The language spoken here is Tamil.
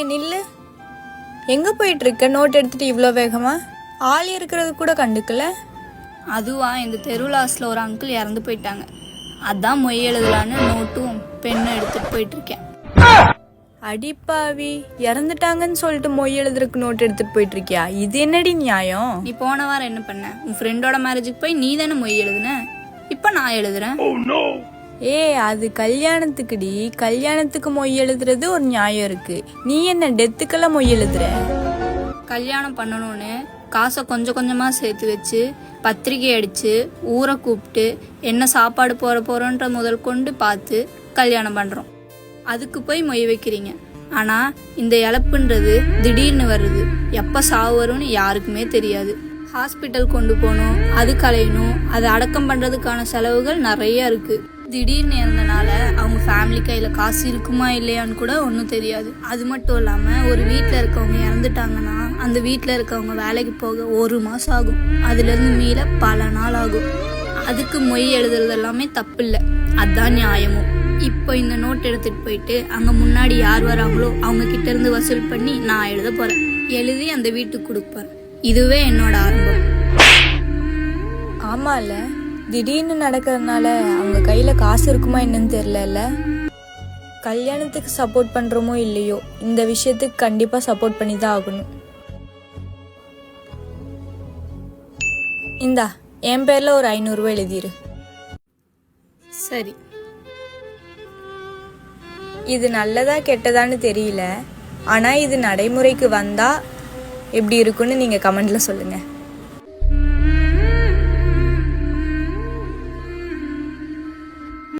நில்லு, எங்க போயிட்டு இருக்க? நோட் எடுத்துட்டு இவ்வளோ வேகமா? ஆள் இருக்கிறது கூட கண்டுக்கல. அதுவா, எங்கள் தெருவிலாஸில் ஒரு அங்கிள் இறந்து போயிட்டாங்க. அதான் மொய் எழுதலான்னு நோட்டும் பெண்ணும் எடுத்துட்டு போயிட்டு இருக்கேன். அடிப்பாவி, இறந்துட்டாங்கன்னு சொல்லிட்டு மொய் எழுதுறதுக்கு நோட் எடுத்துட்டு போயிட்டு இருக்கியா? இது என்னடி நியாயம்? நீ போன வாரம் என்ன பண்ண? உன் ஃப்ரெண்டோட மேரேஜுக்கு போய் நீ தானே மொய் எழுதுன. இப்போ நான் எழுதுறேன். அது கல்யாணத்துக்குடி. கல்யாணத்துக்கு மொய் எழுதுறது ஒரு நியாயம் இருக்கு. நீ என்ன டெத்துக்கெல்லாம் மொய் எழுதுற? கல்யாணம் பண்ணணும்னு காசை கொஞ்சம் கொஞ்சமாக சேர்த்து வச்சு பத்திரிக்கை அடித்து ஊரை கூப்பிட்டு என்ன சாப்பாடு போகிறோன்ற முதல் கொண்டு பார்த்து கல்யாணம் பண்ணுறோம். அதுக்கு போய் மொய் வைக்கிறீங்க. ஆனால் இந்த இழப்புன்றது திடீர்னு வருது. எப்போ சாவு வரும்னு யாருக்குமே தெரியாது. ஹாஸ்பிட்டல் கொண்டு போகணும், அது கலையணும், அதை அடக்கம் பண்ணுறதுக்கான செலவுகள் நிறைய இருக்குது. திடீர்னு இறந்தனால அவங்க ஃபேமிலி கையில் காசு இருக்குமா இல்லையான்னு கூட ஒன்றும் தெரியாது. அது மட்டும் இல்லாமல் ஒரு வீட்டில் இருக்கவங்க இறந்துட்டாங்கன்னா அந்த வீட்டில் இருக்கவங்க வேலைக்கு போக 1 மாதம் ஆகும். அதுலேருந்து மீள பல நாள் ஆகும். அதுக்கு மொய் எழுதுறது எல்லாமே தப்பு இல்லை, அதுதான் நியாயமும். இப்போ இந்த நோட் எடுத்துகிட்டு போயிட்டு அங்கே முன்னாடி யார் வராங்களோ அவங்க கிட்ட இருந்து வசூல் பண்ணி நான் எழுத போகிறேன். எழுதி அந்த வீட்டுக்கு கொடுப்பேன். இதுவே என்னோட ஆரம்பம். ஆமால, திடீர்னு நடக்கிறதுனால அவங்க கையில காசு இருக்குமா என்னன்னு தெரியல. கல்யாணத்துக்கு சப்போர்ட் பண்றோமோ இல்லையோ, இந்த விஷயத்துக்கு கண்டிப்பா சப்போர்ட் பண்ணி தான் ஆகணும். இந்தா, என் பேர்ல ஒரு 500 ரூபாய் எழுதிரு. சரி. இது நல்லதா கெட்டதான்னு தெரியல, ஆனா இது நடைமுறைக்கு வந்தா எப்படி இருக்குன்னு நீங்க கமெண்ட்ல சொல்லுங்க.